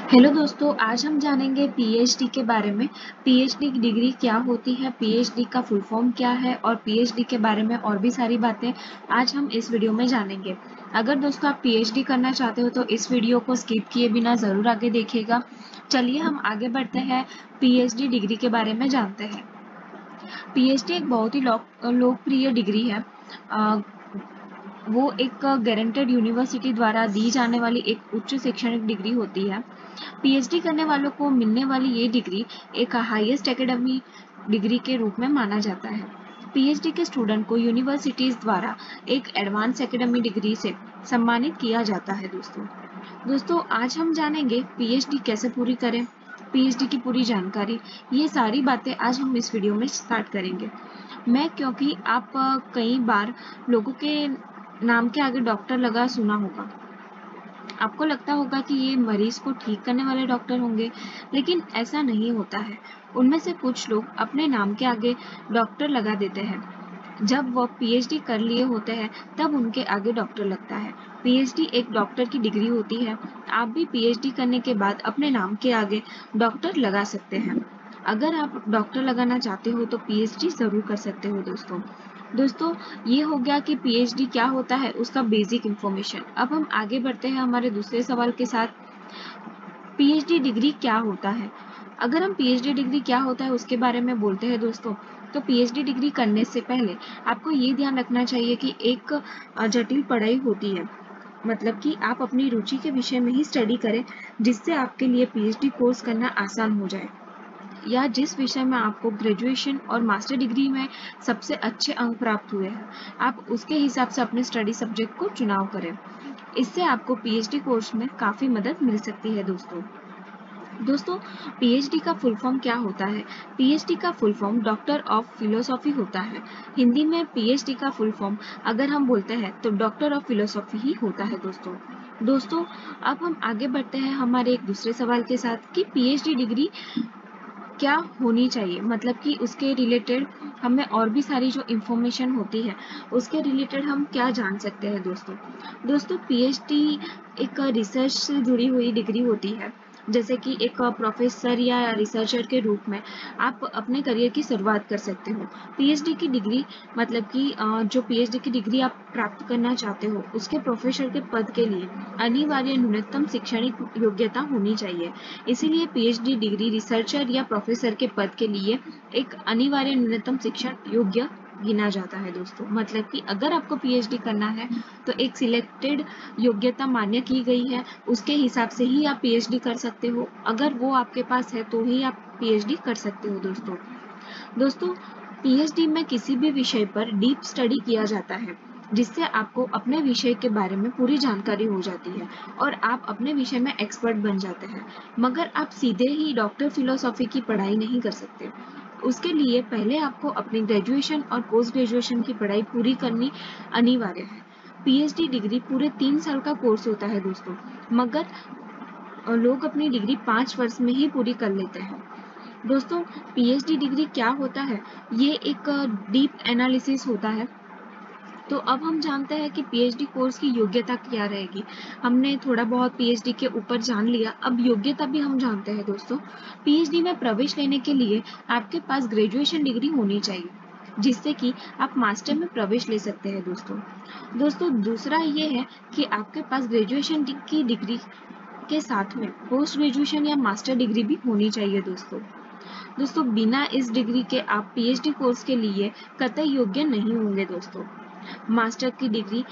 Hello दोस्तों, आज हम जानेंगे पीएचडी के बारे में। पीएचडी की डिग्री क्या होती है, पीएचडी का फुल फॉर्म क्या है और पीएचडी के बारे में और भी सारी बातें आज हम इस वीडियो में जानेंगे। अगर दोस्तों आप पीएचडी करना चाहते हो तो इस वीडियो को स्किप किए बिना ज़रूर आगे देखिएगा। चलिए हम आगे बढ़ते हैं, पीएचडी डिग्री के बारे में जानते हैं। पीएचडी एक बहुत ही लोकप्रिय डिग्री है। वो एक गारंटेड यूनिवर्सिटी द्वारा दी जाने वाली एक उच्च शैक्षणिक डिग्री होती है। पीएचडी करने वालों को मिलने वाली ये डिग्री एक हाईएस्ट एकेडमी डिग्री के रूप में माना जाता है। पीएचडी के स्टूडेंट को यूनिवर्सिटीज द्वारा एक एडवांस एकेडमी डिग्री से सम्मानित किया जाता है। दोस्तों आज हम जानेंगे पीएचडी कैसे पूरी करें, पीएचडी की पूरी जानकारी, ये सारी बातें आज हम इस वीडियो में स्टार्ट करेंगे। क्योंकि आप कई बार लोगों के नाम के आगे डॉक्टर लगा सुना होगा। आपको लगता होगा कि ये मरीज को ठीक करने वाले डॉक्टर होंगे, लेकिन ऐसा नहीं होता है। उनमें से कुछ लोग अपने नाम के आगे डॉक्टर लगा देते हैं। जब वो पीएचडी कर लिए होते हैं तब उनके आगे डॉक्टर लगता है। पीएचडी एक डॉक्टर की डिग्री होती है। आप भी पीएचडी करने के बाद अपने नाम के आगे डॉक्टर लगा सकते हैं। अगर आप डॉक्टर लगाना चाहते हो तो पीएचडी जरूर कर सकते हो। दोस्तों ये हो गया कि पीएचडी क्या होता है, उसका बेसिक इंफॉर्मेशन। अब हम आगे बढ़ते हैं हमारे दूसरे सवाल के साथ। पीएचडी डिग्री क्या होता है? अगर हम पीएचडी डिग्री क्या होता है उसके बारे में बोलते हैं दोस्तों, तो पीएचडी डिग्री करने से पहले आपको ये ध्यान रखना चाहिए कि एक जटिल पढ़ाई होती है। मतलब कि आप अपनी रुचि के विषय में ही स्टडी करें, जिससे आपके लिए पीएचडी कोर्स करना आसान हो जाए, या जिस विषय में आपको ग्रेजुएशन और मास्टर डिग्री में सबसे अच्छे अंक प्राप्त हुए हैं, आप उसके हिसाब से अपने स्टडी सब्जेक्ट को चुनाव करें। इससे आपको पीएचडी कोर्स में काफ़ी मदद मिल सकती है। दोस्तों पीएचडी का फुल फॉर्म क्या होता है? पीएचडी का full form doctor of philosophy होता है। हिंदी में पीएचडी का फुल फॉर्म अगर हम बोलते हैं तो डॉक्टर ऑफ फिलोसॉफी ही होता है। दोस्तों अब हम आगे बढ़ते हैं हमारे एक दूसरे सवाल के साथ कि पीएचडी डिग्री क्या होनी चाहिए, मतलब कि उसके रिलेटेड हमें और भी सारी जो इन्फॉर्मेशन होती है उसके रिलेटेड हम क्या जान सकते हैं। दोस्तों पीएचडी एक रिसर्च से जुड़ी हुई डिग्री होती है। जैसे कि एक प्रोफेसर या रिसर्चर के रूप में आप अपने करियर की शुरुआत कर सकते हो। पीएचडी की डिग्री मतलब कि जो पीएचडी की डिग्री आप प्राप्त करना चाहते हो उसके प्रोफेसर के पद के लिए अनिवार्य न्यूनतम शैक्षणिक योग्यता होनी चाहिए। इसीलिए पीएचडी डिग्री रिसर्चर या प्रोफेसर के पद के लिए एक अनिवार्य न्यूनतम शिक्षण योग्य गिना जाता है। दोस्तों मतलब कि अगर आपको पीएचडी करना है तो एक सिलेक्टेड योग्यता मान्य की गई है, उसके हिसाब से ही आप पीएचडी कर सकते हो। अगर वो आपके पास है तो ही आप पीएचडी कर सकते हो। दोस्तों पीएचडी में किसी भी विषय पर डीप स्टडी किया जाता है, जिससे आपको अपने विषय के बारे में पूरी जानकारी हो जाती है और आप अपने विषय में एक्सपर्ट बन जाते हैं। मगर आप सीधे ही डॉक्टर फिलोसॉफी की पढ़ाई नहीं कर सकते। उसके लिए पहले आपको अपनी ग्रेजुएशन और पोस्ट ग्रेजुएशन की पढ़ाई पूरी करनी अनिवार्य है। पीएचडी डिग्री पूरे 3 साल का कोर्स होता है दोस्तों, मगर लोग अपनी डिग्री 5 वर्ष में ही पूरी कर लेते हैं। दोस्तों पीएचडी डिग्री क्या होता है? ये एक डीप एनालिसिस होता है। तो अब हम जानते हैं कि पीएचडी कोर्स की योग्यता क्या रहेगी। हमने थोड़ा बहुत पीएचडी के ऊपर जान लिया, अब योग्यता भी हम जानते हैं। दोस्तों पीएचडी में प्रवेश लेने के लिए आपके पास ग्रेजुएशन डिग्री होनी चाहिए, जिससे कि आप मास्टर में प्रवेश ले सकते हैं। दोस्तों दूसरा ये है कि आपके पास ग्रेजुएशन की डिग्री के साथ में पोस्ट ग्रेजुएशन या मास्टर डिग्री भी होनी चाहिए। दोस्तों बिना इस डिग्री के आप पीएचडी कोर्स के लिए कतई योग्य नहीं होंगे। मास्टर की डिग्री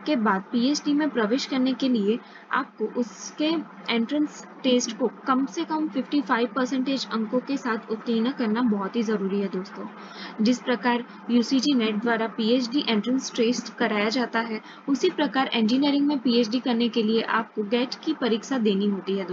के बाद पीएचडी में प्रवेश करने के लिए आपको उसके एंट्रेंस टेस्ट को कम से कम 55% अंकों के साथ उत्तीर्ण करना बहुत ही जरूरी है। जिस प्रकार यूजीसी नेट द्वारा पीएचडी एंट्रेंस टेस्ट कराया जाता है, उसी प्रकार इंजीनियरिंग में पीएचडी करने के लिए आपको गेट की परीक्षा देनी होती है।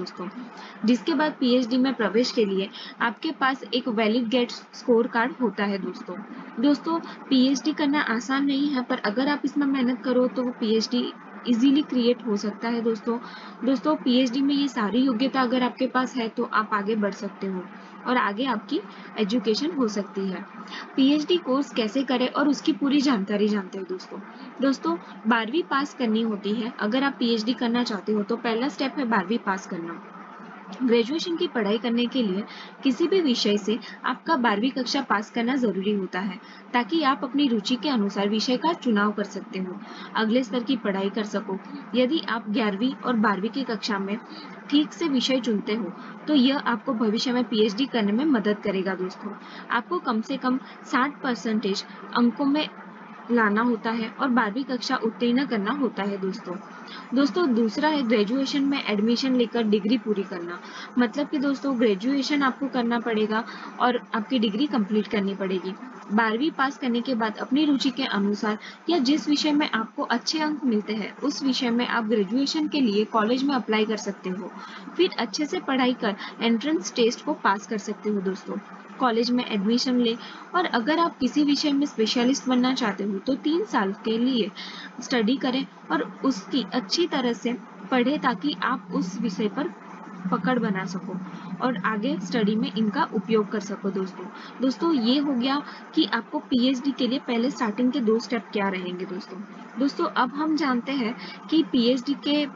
जिसके बाद पीएचडी में प्रवेश के लिए आपके पास एक वैलिड गेट स्कोर कार्ड होता है। दोस्तों पीएचडी करना आसान नहीं है, पर अगर आप इसमें मेहनत करो तो वो पीएचडी इजीली क्रिएट हो सकता है। दोस्तों पीएचडी में ये सारी योग्यता अगर आपके पास है तो आप आगे बढ़ सकते हो और आगे आपकी एजुकेशन हो सकती है। पीएचडी कोर्स कैसे करें और उसकी पूरी जानकारी जानते हो। दोस्तों 12वीं पास करनी होती है। अगर आप पीएचडी करना चाहते हो तो पहला स्टेप है 12वीं पास करना। ग्रेजुएशन की पढ़ाई करने के लिए किसी भी विषय से आपका 12वीं कक्षा पास करना जरूरी होता है, ताकि आप अपनी रुचि के अनुसार विषय का चुनाव कर सकते हो, अगले स्तर की पढ़ाई कर सको। यदि आप 11वीं और 12वीं की कक्षा में ठीक से विषय चुनते हो तो यह आपको भविष्य में पीएचडी करने में मदद करेगा दोस्तों। आपको कम से कम 60% अंकों में लाना होता है और 12वीं कक्षा उत्तीर्ण करना होता है दोस्तों दूसरा है ग्रेजुएशन में एडमिशन लेकर डिग्री पूरी करना। मतलब कि दोस्तों ग्रेजुएशन आपको करना पड़ेगा और आपकी डिग्री कंप्लीट करनी पड़ेगी। 12वीं पास करने के बाद अपनी रुचि के अनुसार या जिस विषय में आपको अच्छे अंक मिलते हैं उस विषय में आप ग्रेजुएशन के लिए कॉलेज में अप्लाई कर सकते हो। फिर अच्छे से पढ़ाई कर एंट्रेंस टेस्ट को पास कर सकते हो दोस्तों, कॉलेज में एडमिशन ले। और अगर आप किसी विषय में स्पेशलिस्ट बनना चाहते हो तो 3 साल के लिए स्टडी करें और उसकी अच्छी तरह से पढ़ें, ताकि आप उस विषय पर पकड़ बना सको और आगे स्टडी में इनका उपयोग कर सको दोस्तों ये हो गया कि आपको पीएचडी के लिए पहले स्टार्टिंग के 2 स्टेप क्या रहेंगे दोस्तों अब हम जानते हैं कि पीएचडी के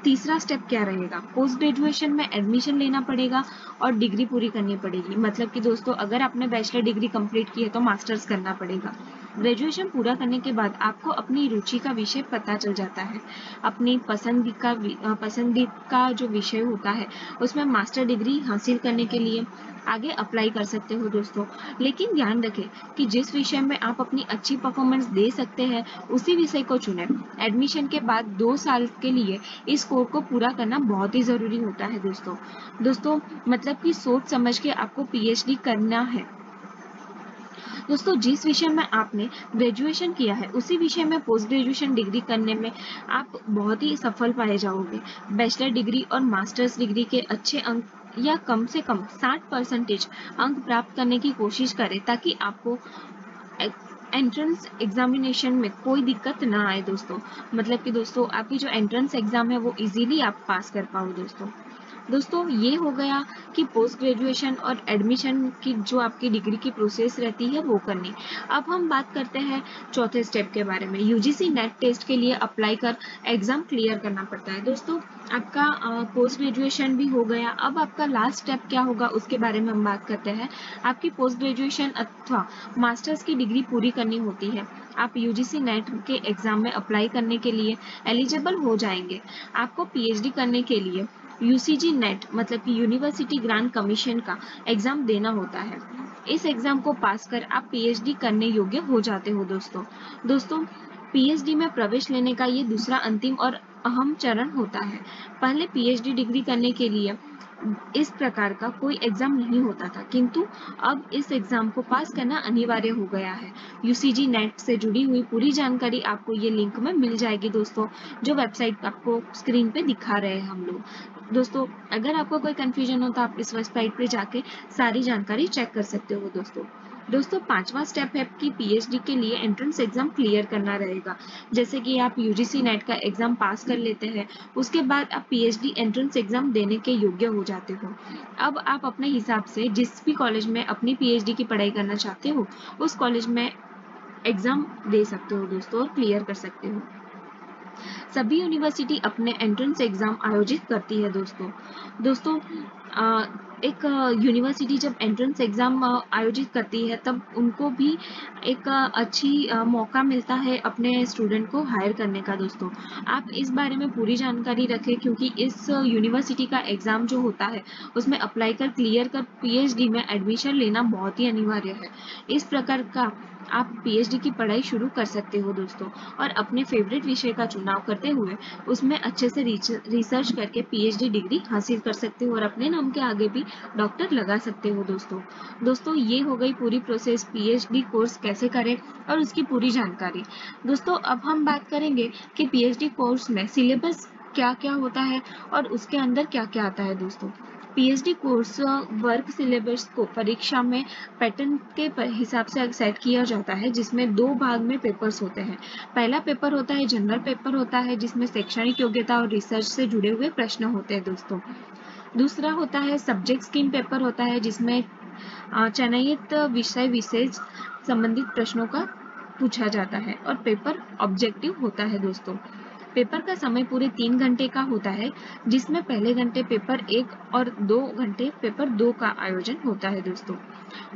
तीसरा स्टेप क्या रहेगा। पोस्ट ग्रेजुएशन में एडमिशन लेना पड़ेगा और डिग्री पूरी करनी पड़ेगी। मतलब कि दोस्तों अगर आपने बैचलर डिग्री कंप्लीट की है तो मास्टर्स करना पड़ेगा। ग्रेजुएशन पूरा करने के बाद आपको अपनी रुचि का विषय पता चल जाता है। अपनी पसंदीदा जो विषय होता है उसमें मास्टर डिग्री हासिल करने के लिए आगे अप्लाई कर सकते हो दोस्तों। लेकिन ध्यान रखें कि जिस विषय में आप अपनी अच्छी परफॉर्मेंस दे सकते हैं उसी विषय को चुनें। एडमिशन के बाद 2 साल के लिए इस कोर्स को पूरा करना बहुत ही जरूरी होता है दोस्तों मतलब कि सोच समझ के आपको पीएचडी करना है। दोस्तों जिस विषय में आपने ग्रेजुएशन किया है उसी विषय में पोस्ट ग्रेजुएशन डिग्री करने में आप बहुत ही सफल पाए जाओगे। बैचलर डिग्री और मास्टर्स डिग्री के अच्छे अंक या कम से कम 60% अंक प्राप्त करने की कोशिश करें, ताकि आपको एंट्रेंस एग्जामिनेशन में कोई दिक्कत ना आए दोस्तों। मतलब कि दोस्तों आपकी जो एंट्रेंस एग्जाम है वो इजीली आप पास कर पाओ दोस्तों ये हो गया कि पोस्ट ग्रेजुएशन और एडमिशन की जो आपकी डिग्री की प्रोसेस रहती है वो करनी। अब हम बात करते हैं चौथे स्टेप के बारे में। यूजीसी नेट टेस्ट के लिए अप्लाई कर एग्जाम क्लियर करना पड़ता है दोस्तों। आपका पोस्ट ग्रेजुएशन भी हो गया। अब आपका लास्ट स्टेप क्या होगा उसके बारे में हम बात करते हैं। आपकी पोस्ट ग्रेजुएशन अथवा मास्टर्स की डिग्री पूरी करनी होती है। आप यूजीसी नेट के एग्जाम में अप्लाई करने के लिए एलिजिबल हो जाएंगे। आपको पीएचडी करने के लिए यूजीसी नेट मतलब कि यूनिवर्सिटी ग्रांट कमीशन का एग्जाम देना होता है। इस एग्जाम को पास कर आप पीएचडी करने योग्य हो जाते हो दोस्तों पीएचडी में प्रवेश लेने का ये दूसरा अंतिम और अहम चरण होता है। पहले पीएचडी डिग्री करने के लिए इस प्रकार का कोई एग्जाम नहीं होता था, किंतु अब इस एग्जाम को पास करना अनिवार्य हो गया है। यूजीसी नेट से जुड़ी हुई पूरी जानकारी आपको ये लिंक में मिल जाएगी दोस्तों, जो वेबसाइट आपको स्क्रीन पे दिखा रहे हैं हम लोग। दोस्तों अगर आपको कोई कंफ्यूजन हो तो आप इस वेबसाइट पे जाके सारी जानकारी चेक कर सकते हो दोस्तों 5वां स्टेप है कि पीएचडी के लिए एंट्रेंस एग्जाम क्लियर करना रहेगा। जैसे कि आप यूजीसी नेट का एग्जाम पास कर लेते हैं, उसके बाद आप पीएचडी एंट्रेंस एग्जाम देने के योग्य हो जाते हो। अब आप अपने हिसाब से जिस भी कॉलेज में अपनी पीएचडी की पढ़ाई करना चाहते हो उस कॉलेज में एग्जाम दे सकते हो दोस्तों और क्लियर कर सकते हो। सभी यूनिवर्सिटी अपने एंट्रेंस एग्जाम आयोजित करती है दोस्तों एक यूनिवर्सिटी जब एंट्रेंस एग्जाम आयोजित करती है तब उनको भी एक अच्छी मौका मिलता है अपने स्टूडेंट को हायर करने का दोस्तों। आप इस बारे में पूरी जानकारी रखें, क्योंकि इस यूनिवर्सिटी का एग्जाम जो होता है उसमें अप्लाई कर क्लियर कर पीएचडी में एडमिशन लेना बहुत ही अनिवार्य है। इस प्रकार का आप पीएचडी की पढ़ाई शुरू कर सकते हो दोस्तों, और अपने फेवरेट विषय का चुनाव करते हुए उसमें अच्छे से रिसर्च करके पीएचडी डिग्री हासिल कर सकते हो और अपने नाम के आगे भी डॉक्टर लगा सकते हो दोस्तों ये हो गई पूरी प्रोसेस पीएचडी कोर्स कैसे करें और उसकी पूरी जानकारी। दोस्तों अब हम बात करेंगे कि पीएचडी कोर्स में सिलेबस क्या क्या होता है और उसके अंदर क्या क्या आता है दोस्तों। पीएचडी कोर्स वर्क सिलेबस को परीक्षा में पैटर्न के हिसाब से सेट किया जाता है, जिसमें 2 भाग में पेपर्स होते हैं। पहला पेपर होता है जनरल पेपर होता है, जिसमें शैक्षणिक योग्यता और रिसर्च से जुड़े हुए प्रश्न होते हैं दोस्तों। दूसरा होता है सब्जेक्ट स्कीम पेपर होता है, जिसमें चयनित विषय विशेष संबंधित प्रश्नों का पूछा जाता है और पेपर ऑब्जेक्टिव होता है दोस्तों। पेपर का समय पूरे 3 घंटे का होता है, जिसमें पहले घंटे पेपर 1 और 2 घंटे पेपर 2 का आयोजन होता है दोस्तों।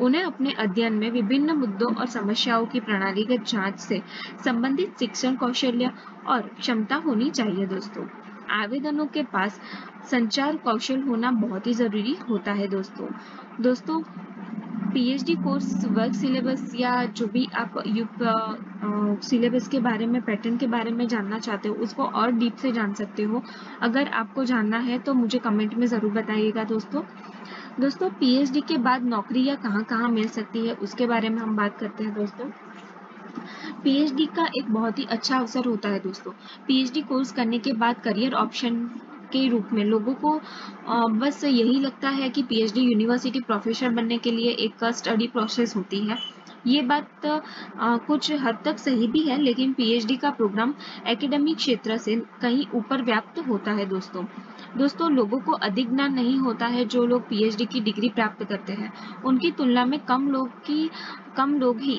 उन्हें अपने अध्ययन में विभिन्न मुद्दों और समस्याओं की प्रणालीगत जांच से संबंधित शिक्षण कौशल्य और क्षमता होनी चाहिए दोस्तों। आवेदनों के पास संचार कौशल होना बहुत ही जरूरी होता है दोस्तों पीएचडी कोर्स वर्क सिलेबस या जो भी आप सिलेबस के बारे में, पैटर्न के बारे में जानना चाहते हो, उसको और डीप से जान सकते हो। अगर आपको जानना है तो मुझे कमेंट में ज़रूर बताइएगा दोस्तों पीएचडी के बाद नौकरियां कहाँ मिल सकती है उसके बारे में हम बात करते हैं दोस्तों। पीएचडी का एक बहुत ही अच्छा अवसर होता है दोस्तों। पीएचडी कोर्स करने के बाद करियर ऑप्शन के रूप में लोगों को बस यही लगता है कि पीएचडी यूनिवर्सिटी प्रोफेसर बनने के लिए एक स्टडी प्रोसेस होती है। ये बात कुछ हद तक सही भी है, लेकिन पीएचडी का प्रोग्राम एकेडमिक क्षेत्र से कहीं ऊपर व्याप्त होता है दोस्तों लोगों को अधिक ज्ञान नहीं होता है। जो लोग पीएचडी की डिग्री प्राप्त करते हैं उनकी तुलना में कम लोग ही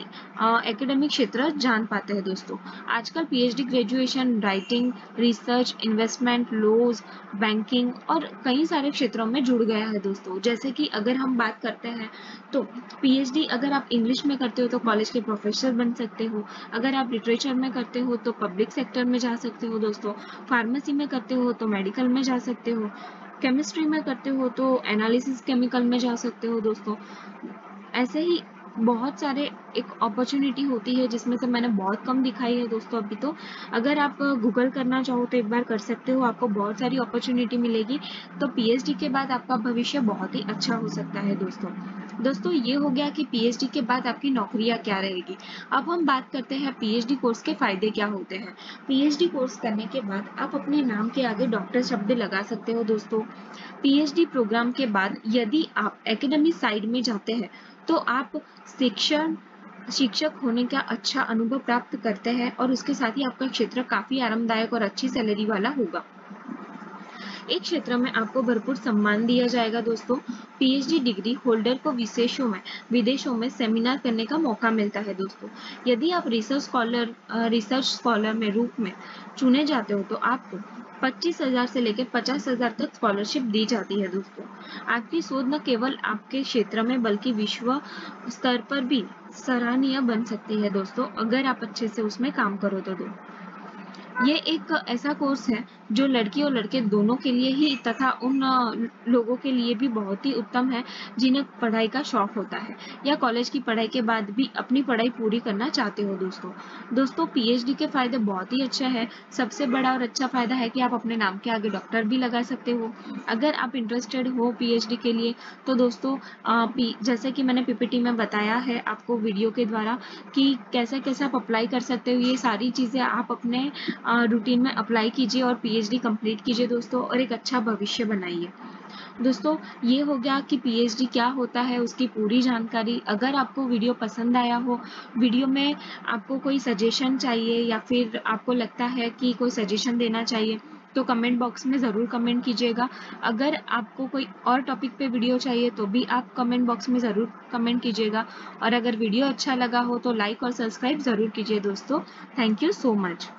एकेडमिक क्षेत्र जान पाते हैं दोस्तों। आजकल PhD graduation writing, research, investment, laws, banking और कई सारे क्षेत्रों में जुड़ गया है दोस्तों। जैसे कि अगर हम बात करते हैं तो पीएचडी अगर आप इंग्लिश में करते हो तो कॉलेज के प्रोफेसर बन सकते हो। अगर आप लिटरेचर में करते हो तो पब्लिक सेक्टर में जा सकते हो दोस्तों। फार्मेसी में करते हो तो मेडिकल में जा सकते हो। केमिस्ट्री में करते हो तो एनालिसिस केमिकल में जा सकते हो दोस्तों। ऐसे ही बहुत सारे एक अपॉर्चुनिटी होती है जिसमें से मैंने बहुत कम दिखाई है दोस्तों अभी तो। अगर आप गूगल करना चाहो तो एक बार कर सकते हो, आपको बहुत सारी अपॉर्चुनिटी मिलेगी। तो पीएचडी के बाद आपका भविष्य बहुत ही अच्छा हो सकता है दोस्तों ये हो गया कि पीएचडी के बाद आपकी नौकरियां क्या रहेगी। अब हम बात करते हैं पीएचडी कोर्स के फायदे क्या होते हैं। पीएचडी कोर्स करने के बाद आप अपने नाम के आगे डॉक्टर शब्द लगा सकते हो दोस्तों। पीएचडी प्रोग्राम के बाद यदि आप एकेडमिक साइड में जाते हैं तो आप शिक्षक होने का अच्छा अनुभव प्राप्त करते हैं और उसके साथ ही आपका क्षेत्र काफी आरामदायक और अच्छी सैलरी वाला होगा। एक क्षेत्र में आपको भरपूर सम्मान दिया जाएगा दोस्तों। पीएचडी डिग्री होल्डर को विदेशों में सेमिनार करने का मौका मिलता है दोस्तों। यदि आप रिसर्च स्कॉलर में रूप में चुने जाते हो तो आपको 25,000 से लेकर 50,000 तक स्कॉलरशिप दी जाती है दोस्तों। आपकी शोध न केवल आपके क्षेत्र में बल्कि विश्व स्तर पर भी सराहनीय बन सकती है दोस्तों, अगर आप अच्छे से उसमें काम करो तो। ये एक ऐसा कोर्स है जो लड़की और लड़के दोनों के लिए ही तथा उन लोगों के लिए भी बहुत ही उत्तम है जिन्हें पढ़ाई का शौक होता है या कॉलेज की पढ़ाई के बाद भी अपनी पढ़ाई पूरी करना चाहते हो दोस्तों पीएचडी के फायदे बहुत ही अच्छा है। सबसे बड़ा और अच्छा फायदा है कि आप अपने नाम के आगे डॉक्टर भी लगा सकते हो। अगर आप इंटरेस्टेड हो पीएचडी के लिए तो दोस्तों जैसे कि मैंने पीपीटी में बताया है आपको वीडियो के द्वारा कि कैसे आप अप्लाई कर सकते हो, ये सारी चीजें आप अपने रूटीन में अप्लाई कीजिए और पीएचडी कंप्लीट कीजिए दोस्तों और एक अच्छा भविष्य बनाइए दोस्तों। ये हो गया कि पीएचडी क्या होता है उसकी पूरी जानकारी। अगर आपको वीडियो पसंद आया हो, वीडियो में आपको कोई सजेशन चाहिए या फिर आपको लगता है कि कोई सजेशन देना चाहिए तो कमेंट बॉक्स में ज़रूर कमेंट कीजिएगा। अगर आपको कोई और टॉपिक पे वीडियो चाहिए तो भी आप कमेंट बॉक्स में ज़रूर कमेंट कीजिएगा। और अगर वीडियो अच्छा लगा हो तो लाइक और सब्सक्राइब ज़रूर कीजिए दोस्तों। Thank you so much.